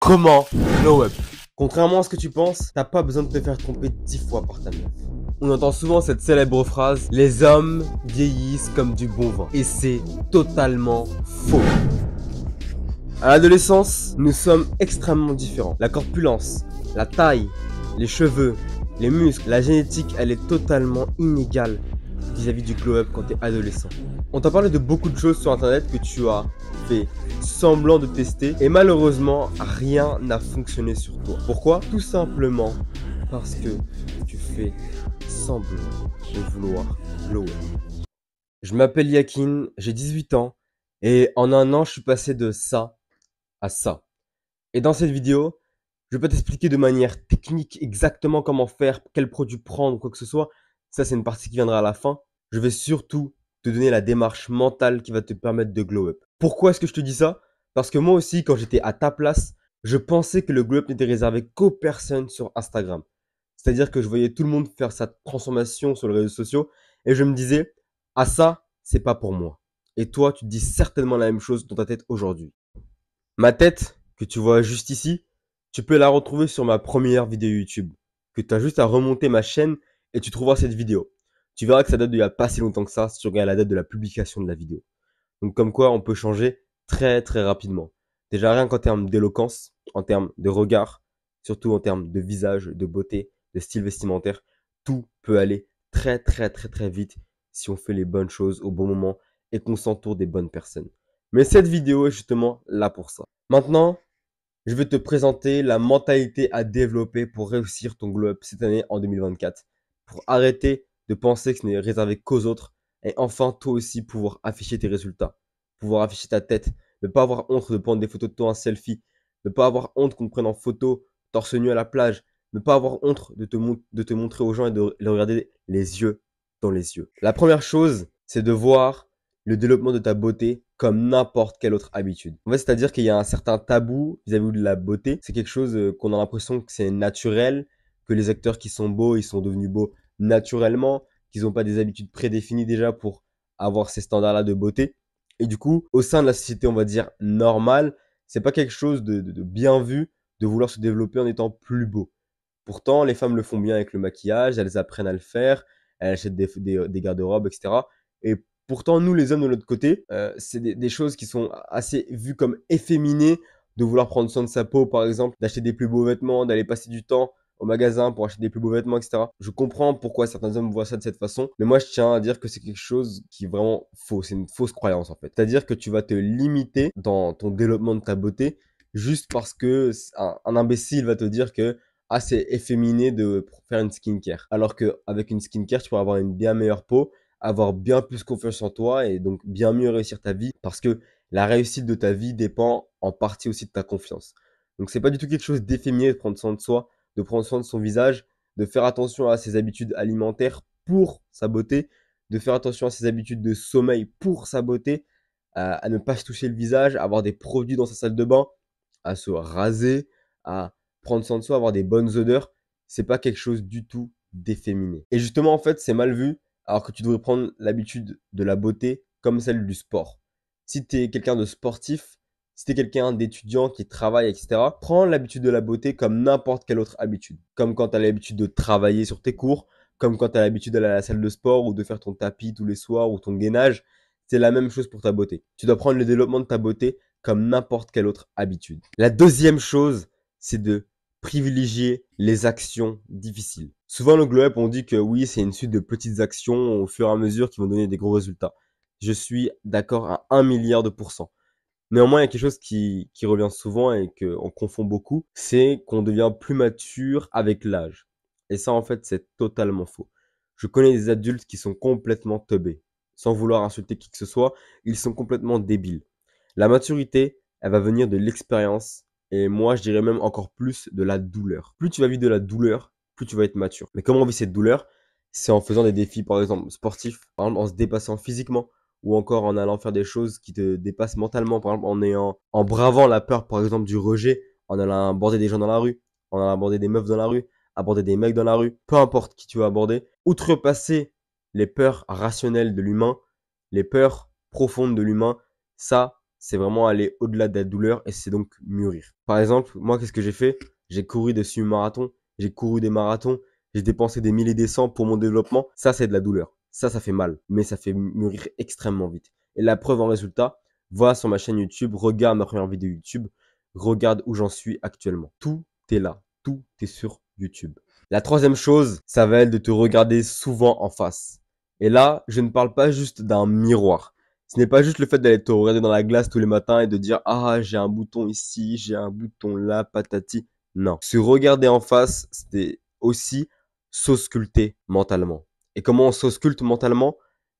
Comment glow up? Contrairement à ce que tu penses, t'as pas besoin de te faire tromper 10 fois par ta meuf. On entend souvent cette célèbre phrase: les hommes vieillissent comme du bon vin. Et c'est totalement faux. À l'adolescence, nous sommes extrêmement différents. La corpulence, la taille, les cheveux, les muscles, la génétique, elle est totalement inégale vis-à-vis du glow-up quand t'es adolescent. On t'a parlé de beaucoup de choses sur internet que tu as fait semblant de tester et malheureusement, rien n'a fonctionné sur toi. Pourquoi? Tout simplement parce que tu fais semblant de vouloir glow-up. Je m'appelle Yakin, j'ai 18 ans et en un an, je suis passé de ça à ça. Et dans cette vidéo, je vais pas t'expliquer de manière technique exactement comment faire, quel produit prendre ou quoi que ce soit. Ça, c'est une partie qui viendra à la fin. Je vais surtout te donner la démarche mentale qui va te permettre de glow up. Pourquoi est-ce que je te dis ça? Parce que moi aussi, quand j'étais à ta place, je pensais que le glow up n'était réservé qu'aux personnes sur Instagram. C'est-à-dire que je voyais tout le monde faire sa transformation sur les réseaux sociaux et je me disais, ah ça, c'est pas pour moi. Et toi, tu te dis certainement la même chose dans ta tête aujourd'hui. Ma tête, que tu vois juste ici, tu peux la retrouver sur ma première vidéo YouTube. Que tu as juste à remonter ma chaîne et tu trouveras cette vidéo. Tu verras que ça date d'il y a pas si longtemps que ça si tu regardes la date de la publication de la vidéo. Donc comme quoi on peut changer très très rapidement. Déjà rien qu'en termes d'éloquence, en termes de regard, surtout en termes de visage, de beauté, de style vestimentaire, tout peut aller très très très très vite si on fait les bonnes choses au bon moment et qu'on s'entoure des bonnes personnes. Mais cette vidéo est justement là pour ça. Maintenant, je vais te présenter la mentalité à développer pour réussir ton glow up cette année en 2024. Pour arrêter de penser que ce n'est réservé qu'aux autres et enfin toi aussi pouvoir afficher tes résultats, pouvoir afficher ta tête, ne pas avoir honte de prendre des photos de toi en selfie, ne pas avoir honte qu'on te prenne en photo torse nu à la plage, ne pas avoir honte de te montrer aux gens et de les regarder les yeux dans les yeux. La première chose, c'est de voir le développement de ta beauté comme n'importe quelle autre habitude. En fait, c'est-à-dire qu'il y a un certain tabou vis-à-vis de la beauté. C'est quelque chose qu'on a l'impression que c'est naturel, que les acteurs qui sont beaux, ils sont devenus beaux naturellement, qu'ils n'ont pas des habitudes prédéfinies déjà pour avoir ces standards-là de beauté. Et du coup, au sein de la société, on va dire normale, c'est pas quelque chose de bien vu de vouloir se développer en étant plus beau. Pourtant, les femmes le font bien avec le maquillage, elles apprennent à le faire, elles achètent des garde-robes, etc. Et pourtant, nous, les hommes de l'autre côté, c'est des choses qui sont assez vues comme efféminées, de vouloir prendre soin de sa peau, par exemple, d'acheter des plus beaux vêtements, d'aller passer du temps au magasin pour acheter des plus beaux vêtements, etc. Je comprends pourquoi certains hommes voient ça de cette façon, mais moi, je tiens à dire que c'est quelque chose qui est vraiment faux. C'est une fausse croyance, en fait. C'est-à-dire que tu vas te limiter dans ton développement de ta beauté juste parce que un imbécile va te dire que ah, c'est efféminé de faire une skincare. Alors qu'avec une skincare, tu pourras avoir une bien meilleure peau, avoir bien plus confiance en toi et donc bien mieux réussir ta vie parce que la réussite de ta vie dépend en partie aussi de ta confiance. Donc c'est pas du tout quelque chose d'efféminé de prendre soin de soi, de prendre soin de son visage, de faire attention à ses habitudes alimentaires pour sa beauté, de faire attention à ses habitudes de sommeil pour sa beauté, à ne pas se toucher le visage, à avoir des produits dans sa salle de bain, à se raser, à prendre soin de soi, avoir des bonnes odeurs. C'est pas quelque chose du tout d'efféminé. Et justement, en fait, c'est mal vu alors que tu devrais prendre l'habitude de la beauté comme celle du sport. Si tu es quelqu'un de sportif, si tu es quelqu'un d'étudiant qui travaille, etc., prends l'habitude de la beauté comme n'importe quelle autre habitude. Comme quand tu as l'habitude de travailler sur tes cours, comme quand tu as l'habitude d'aller à la salle de sport ou de faire ton tapis tous les soirs ou ton gainage. C'est la même chose pour ta beauté. Tu dois prendre le développement de ta beauté comme n'importe quelle autre habitude. La deuxième chose, c'est de privilégier les actions difficiles. Souvent, le glow up, on dit que oui, c'est une suite de petites actions au fur et à mesure qui vont donner des gros résultats. Je suis d'accord à 1 milliard de pourcents. Néanmoins, il y a quelque chose qui revient souvent et qu'on confond beaucoup, c'est qu'on devient plus mature avec l'âge. Et ça, en fait, c'est totalement faux. Je connais des adultes qui sont complètement teubés. Sans vouloir insulter qui que ce soit, ils sont complètement débiles. La maturité, elle va venir de l'expérience et moi, je dirais même encore plus de la douleur. Plus tu vas vivre de la douleur, plus tu vas être mature. Mais comment on vit cette douleur? C'est en faisant des défis, par exemple, sportifs, par exemple, en se dépassant physiquement, ou encore en allant faire des choses qui te dépassent mentalement, par exemple, en bravant la peur, par exemple, du rejet, en allant aborder des gens dans la rue, en allant aborder des meufs dans la rue, aborder des mecs dans la rue, peu importe qui tu vas aborder, outrepasser les peurs rationnelles de l'humain, les peurs profondes de l'humain, ça, c'est vraiment aller au-delà de la douleur et c'est donc mûrir. Par exemple, moi, qu'est-ce que j'ai fait? J'ai couru des semi-marathons, j'ai couru des marathons, j'ai dépensé des milliers et des cents pour mon développement. Ça, c'est de la douleur. Ça fait mal, mais ça fait mûrir extrêmement vite. Et la preuve en résultat, va sur ma chaîne YouTube, regarde ma première vidéo YouTube, regarde où j'en suis actuellement. Tout est là, tout est sur YouTube. La troisième chose, ça va être de te regarder souvent en face. Et là, je ne parle pas juste d'un miroir. Ce n'est pas juste le fait d'aller te regarder dans la glace tous les matins et de dire ah j'ai un bouton ici, j'ai un bouton là, patati. Non. Se regarder en face, c'était aussi s'ausculter mentalement. Et comment on s'ausculte mentalement?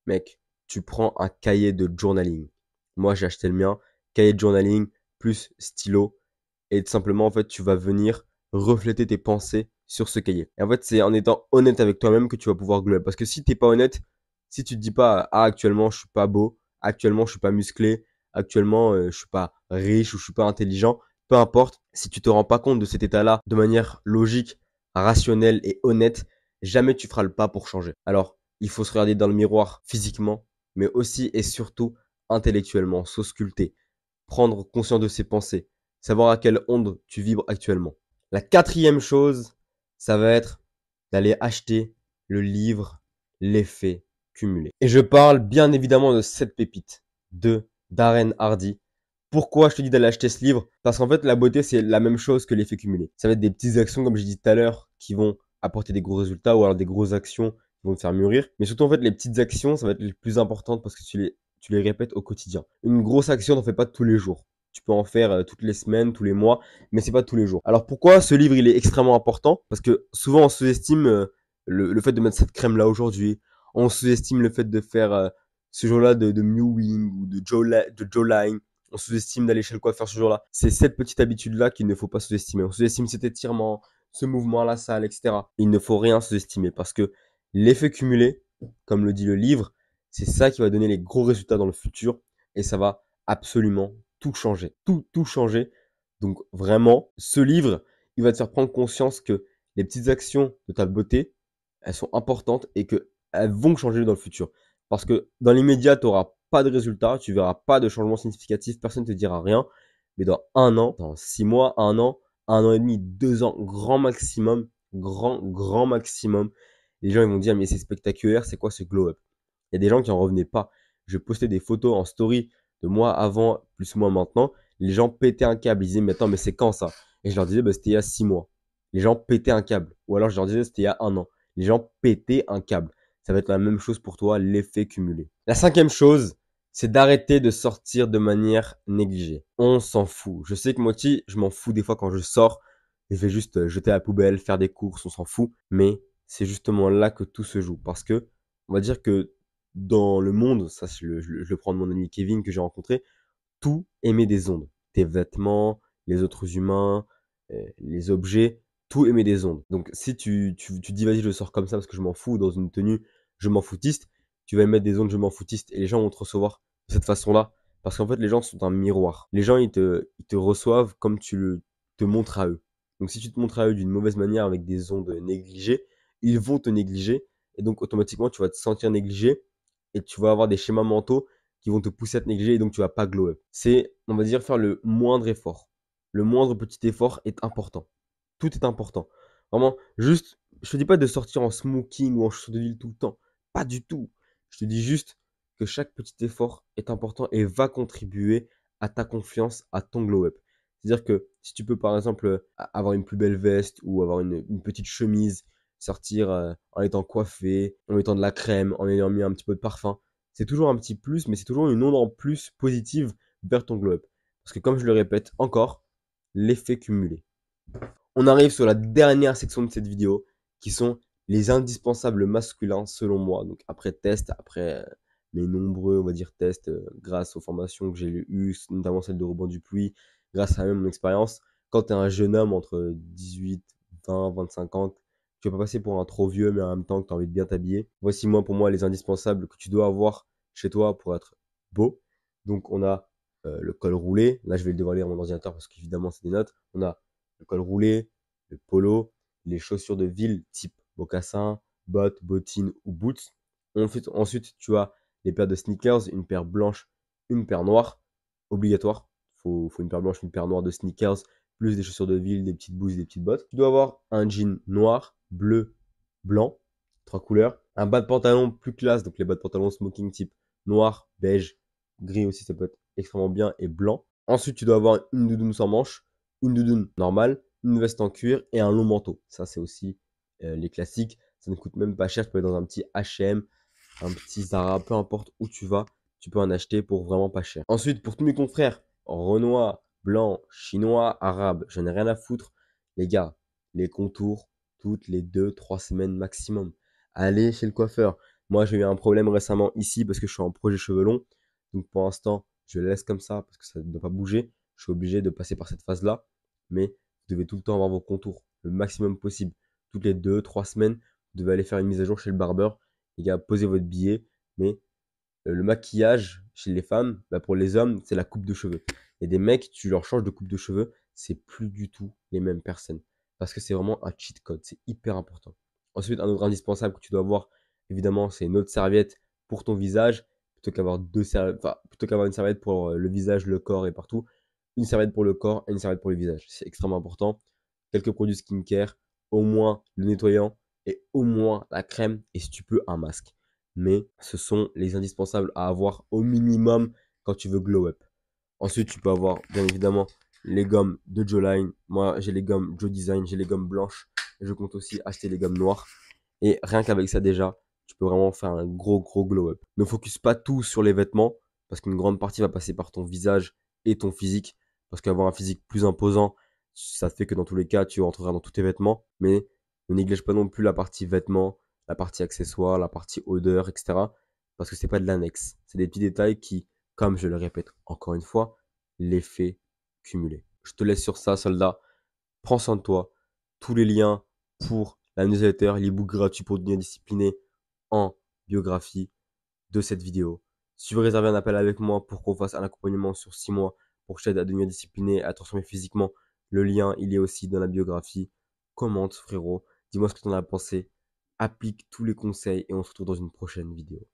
Mec, tu prends un cahier de journaling. Moi, j'ai acheté le mien, cahier de journaling plus stylo. Et tout simplement, en fait, tu vas venir refléter tes pensées sur ce cahier. Et en fait, c'est en étant honnête avec toi-même que tu vas pouvoir glober. Parce que si t'es pas honnête, si tu te dis pas, ah, actuellement, je suis pas beau, actuellement, je suis pas musclé, actuellement, je suis pas riche ou je suis pas intelligent, peu importe, si tu te rends pas compte de cet état-là de manière logique, rationnelle et honnête, jamais tu feras le pas pour changer. Alors, il faut se regarder dans le miroir physiquement, mais aussi et surtout intellectuellement, s'ausculter, prendre conscience de ses pensées, savoir à quelle onde tu vibres actuellement. La quatrième chose, ça va être d'aller acheter le livre L'effet cumulé. Et je parle bien évidemment de cette pépite de Darren Hardy. Pourquoi je te dis d'aller acheter ce livre? Parce qu'en fait, la beauté, c'est la même chose que l'effet cumulé. Ça va être des petites actions, comme j'ai dit tout à l'heure, qui vont apporter des gros résultats ou alors des grosses actions qui vont te faire mûrir. Mais surtout, en fait, les petites actions, ça va être les plus importantes parce que tu les répètes au quotidien. Une grosse action, t'en fais pas tous les jours. Tu peux en faire toutes les semaines, tous les mois, mais c'est pas tous les jours. Alors pourquoi ce livre il est extrêmement important? Parce que souvent on sous-estime le fait de mettre cette crème là aujourd'hui. On sous-estime le fait de faire ce jour-là de mewing ou de jawline. On sous-estime d'aller chez le coiffeur ce jour-là. C'est cette petite habitude-là qu'il ne faut pas sous-estimer. On sous-estime cet étirement, ce mouvement à la salle, etc. Il ne faut rien sous-estimer parce que l'effet cumulé, comme le dit le livre, c'est ça qui va donner les gros résultats dans le futur et ça va absolument tout changer. Tout changer. Donc vraiment, ce livre, il va te faire prendre conscience que les petites actions de ta beauté, elles sont importantes et que elles vont changer dans le futur. Parce que dans l'immédiat, tu n'auras pas de résultats, tu verras pas de changement significatif, personne ne te dira rien. Mais dans un an, dans 6 mois, un an et demi, 2 ans, grand maximum, les gens ils vont dire mais c'est spectaculaire, c'est quoi ce glow up? Il y a des gens qui en revenaient pas. Je postais des photos en story de moi avant, plus moi maintenant. Les gens pétaient un câble. Ils disaient mais attends, mais c'est quand ça? Et je leur disais bah, c'était il y a 6 mois. Les gens pétaient un câble. Ou alors je leur disais c'était il y a un an. Les gens pétaient un câble. Ça va être la même chose pour toi, l'effet cumulé. La cinquième chose, c'est d'arrêter de sortir de manière négligée. On s'en fout. Je sais que moi aussi, je m'en fous des fois quand je sors. Je vais juste jeter à la poubelle, faire des courses, on s'en fout. Mais c'est justement là que tout se joue. Parce que, on va dire que dans le monde, ça je le prends de mon ami Kevin que j'ai rencontré, tout émet des ondes. Tes vêtements, les autres humains, les objets, tout émet des ondes. Donc si tu dis vas-y je sors comme ça parce que je m'en fous, dans une tenue je m'en foutiste, tu vas émettre des ondes je m'en foutiste et les gens vont te recevoir de cette façon-là. Parce qu'en fait les gens sont un miroir. Les gens ils te reçoivent comme te montres à eux. Donc si tu te montres à eux d'une mauvaise manière avec des ondes négligées, ils vont te négliger et donc automatiquement tu vas te sentir négligé et tu vas avoir des schémas mentaux qui vont te pousser à te négliger et donc tu vas pas glow up. C'est, on va dire, faire le moindre effort. Le moindre petit effort est important. Tout est important. Vraiment, juste, je te dis pas de sortir en smoking ou en chaussures de ville tout le temps. Pas du tout. Je te dis juste que chaque petit effort est important et va contribuer à ta confiance, à ton glow up. C'est-à-dire que si tu peux par exemple avoir une plus belle veste ou avoir une petite chemise, sortir en étant coiffé, en mettant de la crème, en ayant mis un petit peu de parfum, c'est toujours un petit plus, mais c'est toujours une onde en plus positive vers ton glow up. Parce que comme je le répète encore, l'effet cumulé. On arrive sur la dernière section de cette vidéo, qui sont les indispensables masculins selon moi. Donc après test, après mes nombreux, on va dire, tests, grâce aux formations que j'ai eues, notamment celle de Rebond du Pluie, grâce à même mon expérience, quand tu es un jeune homme entre 18, 20, 25 ans, tu vas pas passer pour un trop vieux, mais en même temps que tu as envie de bien t'habiller. Voici moi pour moi les indispensables que tu dois avoir chez toi pour être beau. Donc on a le col roulé. Là je vais le devoir lire à mon ordinateur parce qu'évidemment c'est des notes. On a le col roulé, le polo, les chaussures de ville type mocassin, bottes, bottines ou boots. Ensuite, tu as les paires de sneakers, une paire blanche, une paire noire. obligatoire. Faut une paire blanche, une paire noire de sneakers, plus des chaussures de ville, des petites bouses, des petites bottes. Tu dois avoir un jean noir, bleu, blanc, 3 couleurs. Un bas de pantalon plus classe, donc les bas de pantalon smoking type noir, beige, gris aussi, ça peut être extrêmement bien, et blanc. Ensuite, tu dois avoir une doudoune sans manches, une doudoune normale, une veste en cuir et un long manteau. Ça, c'est aussi les classiques. Ça ne coûte même pas cher. Tu peux aller dans un petit H&M, un petit Zara, peu importe où tu vas, tu peux en acheter pour vraiment pas cher. Ensuite, pour tous mes confrères, renois, blanc, chinois, arabe, j'en ai rien à foutre. Les gars, les contours, toutes les 2-3 semaines maximum. Allez chez le coiffeur. Moi, j'ai eu un problème récemment ici parce que je suis en projet cheveux longs. Donc pour l'instant, je le laisse comme ça parce que ça ne doit pas bouger. Je suis obligé de passer par cette phase-là. Mais vous devez tout le temps avoir vos contours le maximum possible. Toutes les 2-3 semaines, vous devez aller faire une mise à jour chez le barbeur. Les gars, posez votre billet. Mais le maquillage chez les femmes, bah pour les hommes, c'est la coupe de cheveux. Il y a des mecs, tu leur changes de coupe de cheveux, c'est plus du tout les mêmes personnes. Parce que c'est vraiment un cheat code, c'est hyper important. Ensuite, un autre indispensable que tu dois avoir, évidemment, c'est une autre serviette pour ton visage, plutôt qu'avoir plutôt qu'avoir une serviette pour le visage, le corps et partout. Une serviette pour le corps et une serviette pour le visage. C'est extrêmement important. Quelques produits skincare, au moins le nettoyant et au moins la crème et si tu peux un masque. Mais ce sont les indispensables à avoir au minimum quand tu veux glow up. Ensuite, tu peux avoir bien évidemment les gommes de Jawline. Moi, j'ai les gommes Joe Design, j'ai les gommes blanches. Je compte aussi acheter les gommes noires. Et rien qu'avec ça déjà, tu peux vraiment faire un gros glow up. Ne focus pas tout sur les vêtements parce qu'une grande partie va passer par ton visage et ton physique. Parce qu'avoir un physique plus imposant, ça fait que dans tous les cas, tu rentreras dans tous tes vêtements. Mais ne néglige pas non plus la partie vêtements, la partie accessoires, la partie odeur, etc. Parce que c'est pas de l'annexe. C'est des petits détails qui, comme je le répète encore une fois, l'effet cumulé. Je te laisse sur ça, soldat. Prends soin de toi. Tous les liens pour la newsletter, l'ebook gratuit pour devenir discipliné en biographie de cette vidéo. Si tu veux réserver un appel avec moi pour qu'on fasse un accompagnement sur 6 mois pour que je t'aide à devenir discipliné, à transformer physiquement, le lien, il est aussi dans la biographie. Commente, frérot. Dis-moi ce que tu en as pensé. Applique tous les conseils et on se retrouve dans une prochaine vidéo.